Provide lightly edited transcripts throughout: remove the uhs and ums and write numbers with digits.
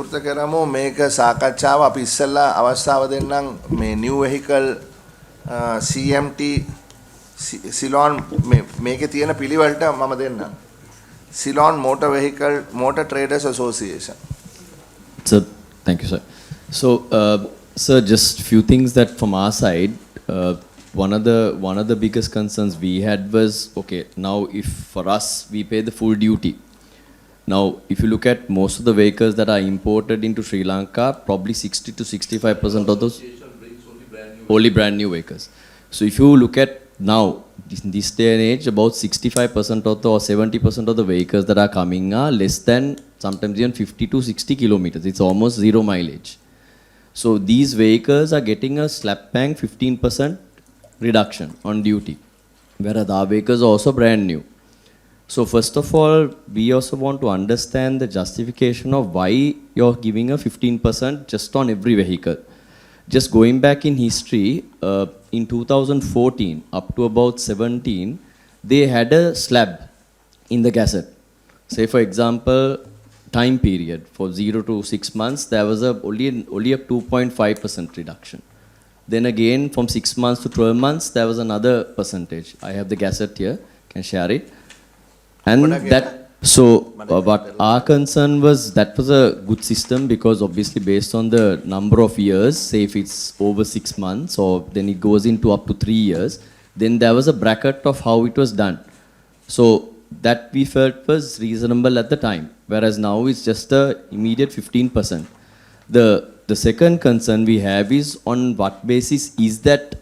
විවෘත කරමු මේක සාකච්ඡාව අපි ඉස්සෙල්ලා අවස්ථාව දෙන්නම් මේ new vehicle CMT Ceylon මේකේ තියෙන පිළිවෙලට මම දෙන්නම් Ceylon Motor Vehicle Motor Traders Association. So thank you, sir. So sir, just few things that from our side, one of the biggest concerns we had was, okay, now if for us we pay the full duty. Now, if you look at most of the vehicles that are imported into Sri Lanka, probably 60 to 65% of those only brand new vehicles. So if you look at now, in this day and age, about 65% of the or 70% of the vehicles that are coming are less than sometimes even 50 to 60 kilometers. It's almost zero mileage. So these vehicles are getting a slap bang 15% reduction on duty, whereas our vehicles are also brand new. So first of all, we also want to understand the justification of why you're giving a 15% just on every vehicle. Just going back in history, in 2014 up to about 17, they had a slab in the gazette. Say for example, time period for 0 to 6 months, there was only a 2.5% reduction. Then again, from 6 months to 12 months, there was another percentage. I have the gazette here, can share it. And that, so what our concern was, that was a good system because obviously based on the number of years, say if it's over 6 months or then it goes into up to 3 years, then there was a bracket of how it was done. So that we felt was reasonable at the time, whereas now it's just a immediate 15%. The second concern we have is on what basis is that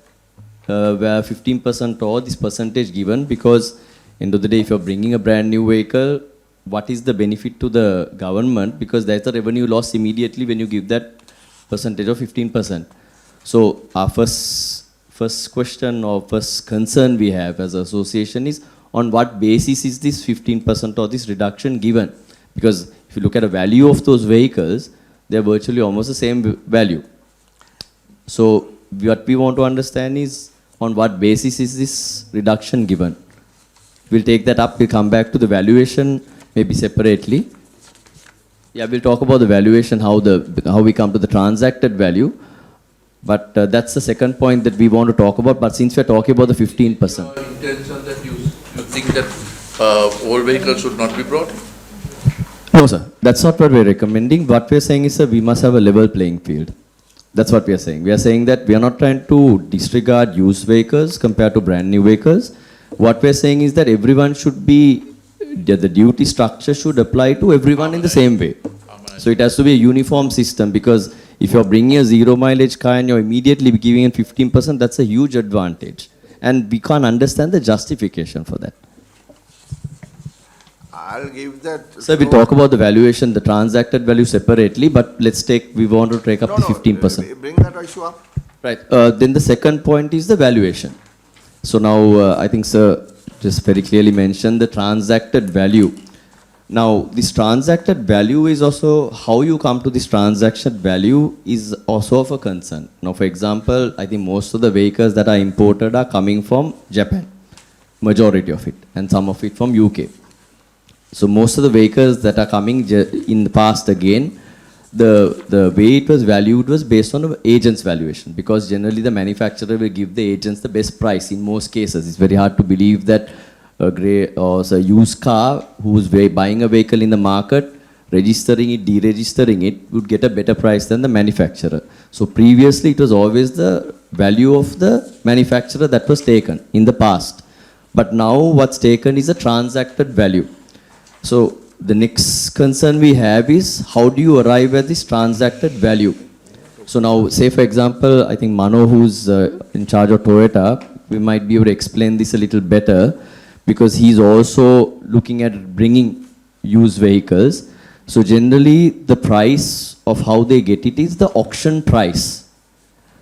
where 15% or this percentage given, because end of the day, if you're bringing a brand new vehicle, what is the benefit to the government? Because there's a revenue loss immediately when you give that percentage of 15%. So our first question or first concern we have as an association is on what basis is this 15% or this reduction given? Because if you look at the value of those vehicles, they're virtually almost the same value. So what we want to understand is on what basis is this reduction given? We'll take that up. We'll come back to the valuation maybe separately. Yeah, we'll talk about the valuation, how we come to the transacted value. But that's the second point that we want to talk about. But since we're talking about the 15%. Intention that you think that all vehicles should not be brought? No, sir. That's not what we're recommending. What we're saying is, sir, we must have a level playing field. That's what we are saying. We are saying that we are not trying to disregard used vehicles compared to brand new vehicles. What we're saying is that everyone should be, the duty structure should apply to everyone in the same way. So it has to be a uniform system, because if you're bringing a zero mileage car and you're immediately giving it 15%, that's a huge advantage. And we can't understand the justification for that. I'll give that. Sir, we talk about the valuation, the transacted value separately, but we want to take up the 15%. Bring that issue up. Right. Then the second point is the valuation. So now I think sir just very clearly mentioned the transacted value. Now this transacted value is also how you come to this transaction value is also of a concern. Now for example, I think most of the vehicles that are imported are coming from Japan, majority of it, and some of it from UK. So most of the vehicles that are coming in the past again, the way it was valued was based on an agent's valuation, because generally the manufacturer will give the agents the best price in most cases. It's very hard to believe that a grey or a used car who's buying a vehicle in the market, registering it, deregistering it, would get a better price than the manufacturer. So previously it was always the value of the manufacturer that was taken in the past. But now what's taken is a transacted value. So the next concern we have is how do you arrive at this transacted value? So now, say for example, I think Mano, who's in charge of Toyota, we might be able to explain this a little better, because he's also looking at bringing used vehicles. So generally, the price of how they get it is the auction price.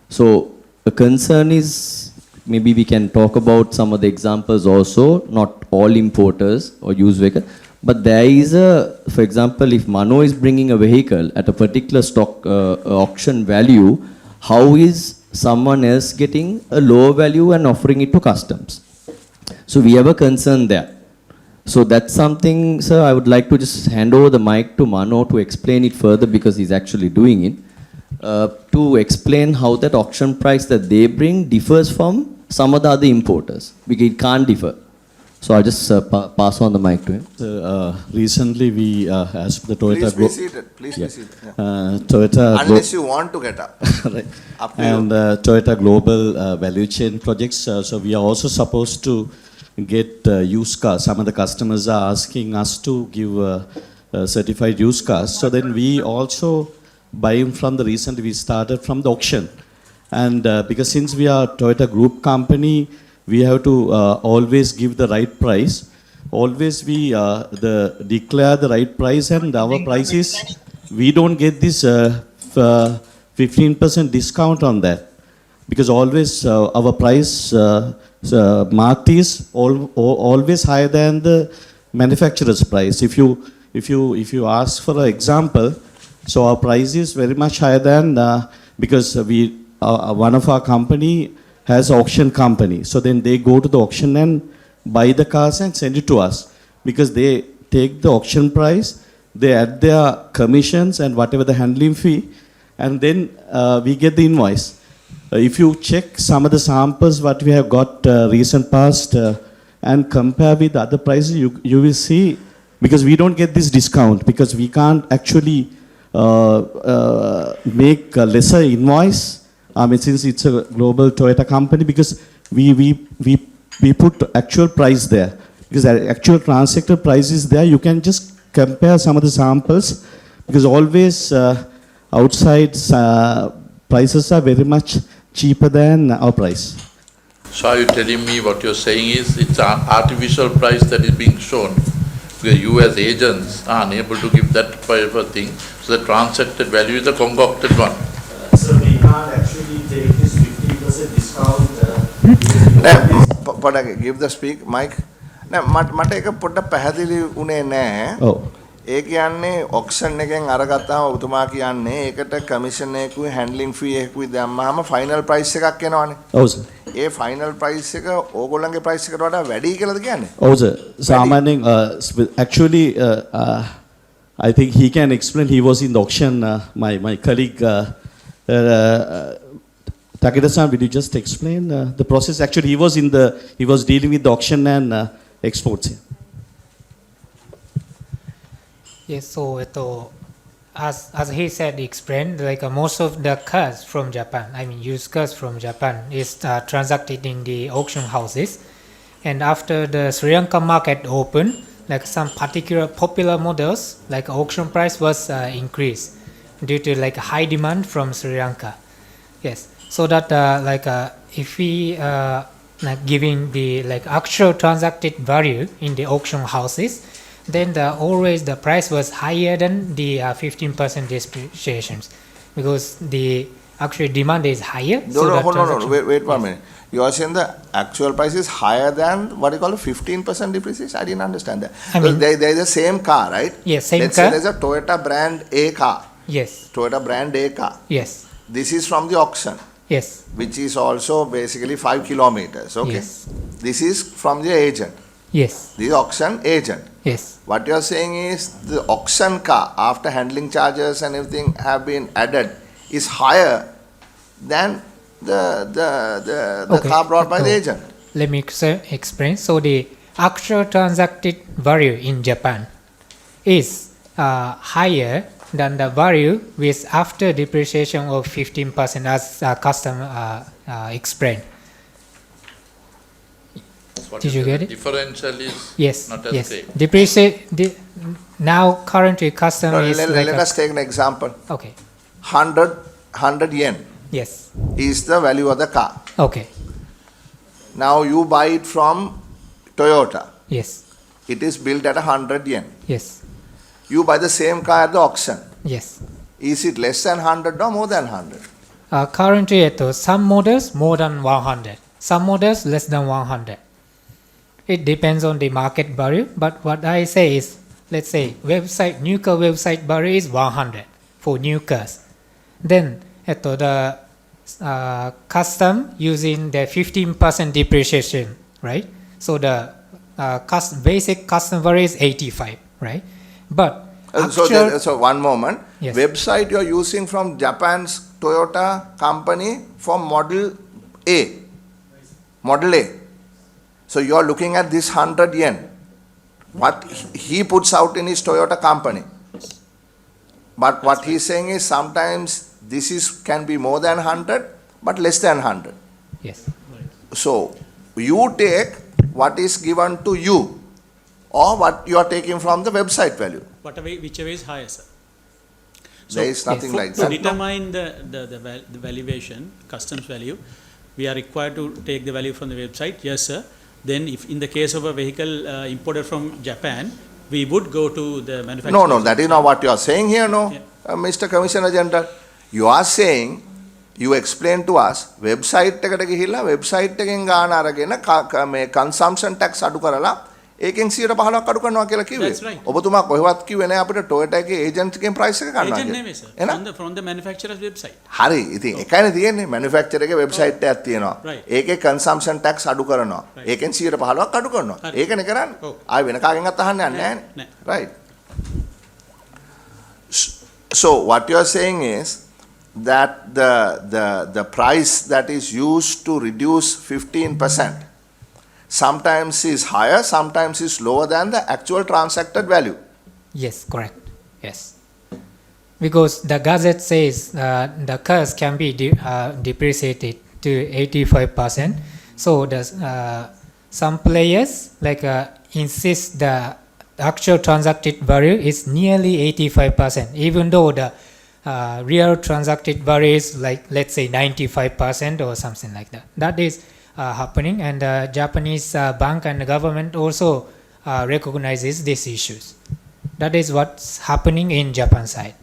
So the concern is, maybe we can talk about some of the examples also, not all importers or used vehicles. But there is for example, if Mano is bringing a vehicle at a particular stock auction value, how is someone else getting a lower value and offering it to customs. So we have a concern there. So that's something, sir, I would like to just hand over the mic to Mano to explain it further because he's actually doing it. To explain how that auction price that they bring differs from some of the other importers, because it can't differ. So I'll just pass on the mic to him. Recently, we as the Toyota Please be Group, seated. Please be seated. Yeah. Toyota Unless you want to get up. right. Up to And you. Toyota Global value chain projects. So we are also supposed to get used cars. Some of the customers are asking us to give certified used cars. So then we also buy from the recently we started from the auction. And because since we are Toyota Group company, we have to always give the right price. Always we declare the right price, and our price is, we don't get this 15% discount on that. Because always our price marked is always higher than the manufacturer's price. If you ask for an example, so our price is very much higher than, because we one of our company has auction company. So then they go to the auction and buy the cars and send it to us. Because they take the auction price, they add their commissions and whatever the handling fee, and then we get the invoice. If you check some of the samples what we have got recent past and compare with other prices, you will see, because we don't get this discount, because we can't actually make a lesser invoice. I mean, since it's a global Toyota company, because we put actual price there. Because the actual transacted price is there, you can just compare some of the samples, because always outside prices are very much cheaper than our price. So are you telling me what you're saying is it's an artificial price that is being shown? Because you as agents are unable to give that type of thing. So the transacted value is a concocted one. So we can't actually take this 50% discount. පොඩ්ඩක් give the speak mic. නෑ මට ඒක පොඩ්ඩක් පැහැදිලි උනේ නෑ. ඔව්. ඒ කියන්නේ ඔක්ෂන් එකෙන් අරගත්තාම ඔබතුමා කියන්නේ ඒකට commission එකකුයි handling fee එකකුයි දැම්මහම final price එකක් එනවනේ. ඔව් සර්. ඒ ෆයිනල් ප්‍රයිස් එක ඕගොල්ලන්ගේ ප්‍රයිස් එකට වඩා වැඩි කියලාද කියන්නේ? ඔව් සර්. සාමාන්‍යයෙන් actually I think he can explain. He was in the auction. My colleague Takeda-san, will you just explain the process? Actually, he was dealing with the auction and exports. Yes, so as he said, explained, like most of the cars from Japan, I mean used cars from Japan, is transacted in the auction houses, and after the Sri Lanka market opened, like some particular popular models, like auction price was increased due to like high demand from Sri Lanka. Yes, so that if we like giving the like actual transacted value in the auction houses, then always the price was higher than the 15% depreciations, because the actual demand is higher. No, wait 1 minute. You are saying the actual price is higher than what you call a 15% depreciation? I didn't understand that. I mean, there is the same car, right? Yes, same Let's car. say there's a Toyota brand A car. Yes. Toyota brand A car. Yes. This is from the auction. Yes. Which is also basically 5 kilometers. Okay. Yes. This is from the agent. Yes. This auction agent. Yes. What you are saying is the auction car, after handling charges and everything have been added, is higher than the Okay. car brought by the agent. Let me explain. So the actual transacted value in Japan is higher than the value with after depreciation of 15%, as customer explained. What Did you get it? Differential is Yes. not as Yes. great. Now currently customer is Let like us take an example. okay. 100 yen Yes. is the value of the car. Okay. Now you buy it from Toyota. Yes. It is built at 100 yen. Yes. You buy the same car at the auction. Yes. Is it less than 100 or more than 100? Currently, some models more than 100, some models less than 100. It depends on the market value, but what I say is, let's say new car website value is 100 for new cars. Then the custom using the 15% depreciation, right? So the basic custom value is 85, right? But So one moment. Yes. Website you're using from Japan's Toyota company for model A. Model A. So you're looking at this 100 yen. What he puts out in his Toyota company. But what he's saying is sometimes this can be more than 100, but less than 100. yes, So you take what is given to you or what you are taking from the website value. Whichever is higher, sir. There is nothing like To that. determine the valuation, customs value, we are required to take the value from the website, yes sir. Then if in the case of a vehicle imported from Japan, we would go to the manufacturer. No, that is not what you are saying here, no. Yeah. Mr. Commissioner General, you are saying, you explain to us, website එකට ගිහිල්ලා website එකෙන් ගාන අරගෙන මේ consumption tax අඩු කරලා ඒකෙන් 115ක් අඩු කරනවා කියලා කිව්වේ. That's right. ඔබතුමා කොහෙවත් කිව්වේ නැහැ අපිට Toyota එකේ agent එකෙන් price එක ගන්නවා Agent කියලා. name, sir. එහෙනම් From the manufacturer's website. හරි. ඉතින් එකයිනේ තියෙන්නේ manufacturer එකේ website එකක් තියෙනවා. Right. ඒකේ consumption tax අඩු කරනවා. Right. ඒකෙන් 115ක් අඩු කරනවා. හරි. ඒකනේ කරන්නේ. ඔව්. ආයෙ වෙන කාගෙන්වත් අහන්න යන්නේ නෑ. නැහැ. Right. So what you are saying is that the price that is used to reduce 15% sometimes is higher, sometimes is lower than the actual transacted value. yes, correct. Yes. Because the gazette says the cars can be depreciated to 85%. So some players insist the actual transacted value is nearly 85%, even though the real transacted value is let's say 95% or something like that. That is happening, and the Japanese bank and the government also recognizes these issues. That is what's happening in Japan side.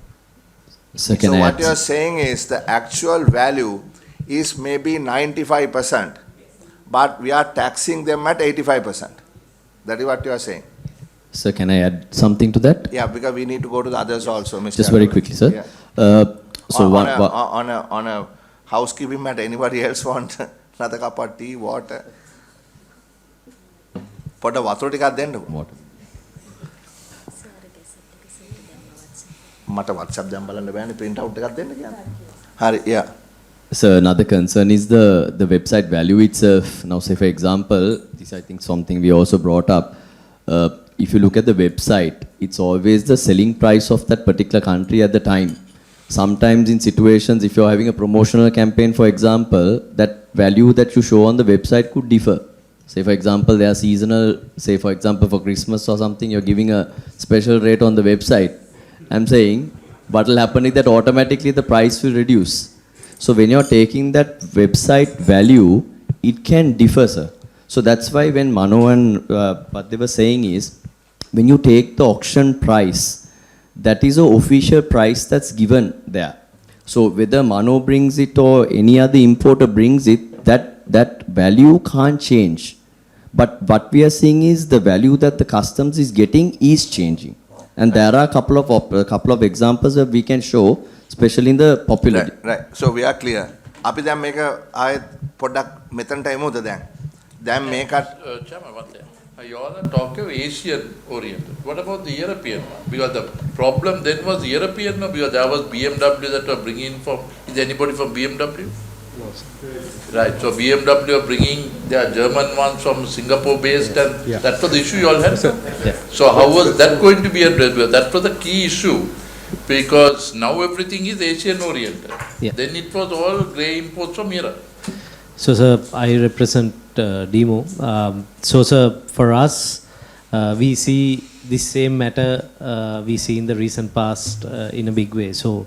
So So what you are saying is the actual value is maybe 95%, but we are taxing them at 85%. That is what you are saying. Sir, can I add something to that? Yeah, because we need to go to the others also, Mr. Just very Arun. quickly, sir. Yeah. So on a housekeeping matter, anybody else want another cup of tea, water? පොඩ වතුර ටිකක් දෙන්නකෝ. What? මට WhatsApp දැන් බලන්න බෑනේ print out එකක් දෙන්න කියන්නේ. හරි, yeah. So another concern is the website value itself. Now, say for example, this I think something we also brought up. If you look at the website, it's always the selling price of that particular country at the time. Sometimes in situations, if you're having a promotional campaign, for example, that value that you show on the website could differ. Say for example, they are seasonal, say for example for Christmas or something, you're giving a special rate on the website. I'm saying, what will happen is that automatically the price will reduce. So when you're taking that website value, it can differ, sir. So that's why when Mano and what they were saying is, when you take the auction price, that is an official price that's given there. So whether Mano brings it or any other importer brings it, that value can't change. But what we are seeing is the value that the customs is getting is changing. And there are a couple of examples that we can show, especially in the popular. Right. So we are clear. අපි දැන් මේක ආයෙත් පොඩ්ඩක් මෙතනට එමුද දැන්? දැන් මේකත් Chairman, one thing. You all are talking Asian oriented. What about the European one? Because the problem then was the European one, because there was BMW that were bringing from. Is anybody from BMW? No. Right. So BMW are bringing their German ones from Singapore based, and that was the issue you all had. So how was that going to be addressed? Because that was the key issue. Because now everything is Asian oriented. Then it was all grey imports from Europe. So, sir, I represent Demo. So, sir, for us, we see this same matter we see in the recent past in a big way. So,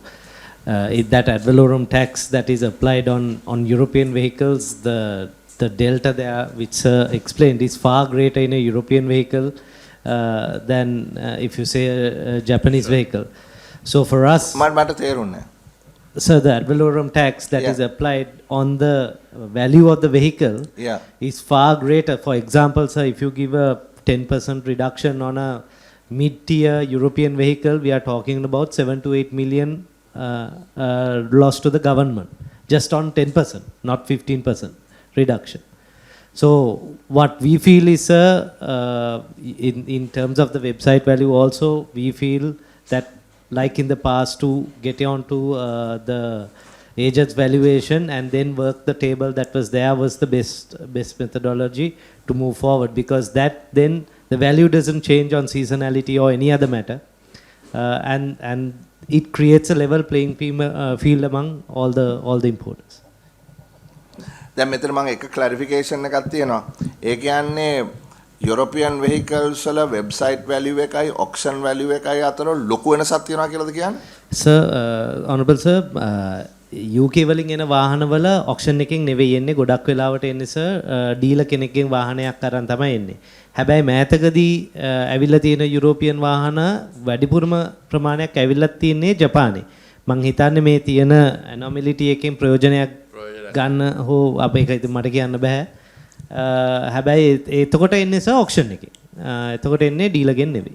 that ad valorem tax that is applied on European vehicles, the delta there, which sir explained, is far greater in a European vehicle than if you say a Japanese vehicle. So, for us, මට තේරුන්නේ. sir, the ad valorem tax that is applied on the value of the vehicle is far greater. For example, sir, if you give a 10% reduction on a mid-tier European vehicle, we are talking about 7 to 8 million loss to the government, just on 10%, not 15% reduction. So what we feel is, in terms of the website value also, we feel that like in the past, to get on to the agent's valuation and then work the table that was there was the best methodology to move forward, because that then the value doesn't change on seasonality or any other matter, and it creates a level playing field among all the importers. දැන් මෙතන මම එක ක්ලැරිෆිකේෂන් එකක් තියෙනවා. ඒ කියන්නේ European vehicles වල website value එකයි auction value එකයි අතර ලොකු වෙනසක් තියෙනවා කියලාද කියන්නේ? Sir, honorable sir, UK වලින් එන වාහනවල ඔක්ෂන් එකෙන් නෙවෙයි එන්නේ, ගොඩක් වෙලාවට එන්නේ sir ඩීලර් කෙනෙක්ගෙන් වාහනයක් අරන් තමයි එන්නේ. හැබැයි මෑතකදී ඇවිල්ලා තියෙන යුරෝපියන් වාහන වැඩිපුරම ප්‍රමාණයක් ඇවිල්ලා තින්නේ ජපානයේ. මං හිතන්නේ මේ තියෙන ඇනොමැලිටි එකෙන් ප්‍රයෝජනයක් ගන්න හෝ අපේ එක ඉතින් මට කියන්න බෑ. හැබැයි එතකොට එන්නේ සර් ඔක්ෂන් එකේ. එතකොට එන්නේ ඩීලර්ගෙන් නෙවෙයි.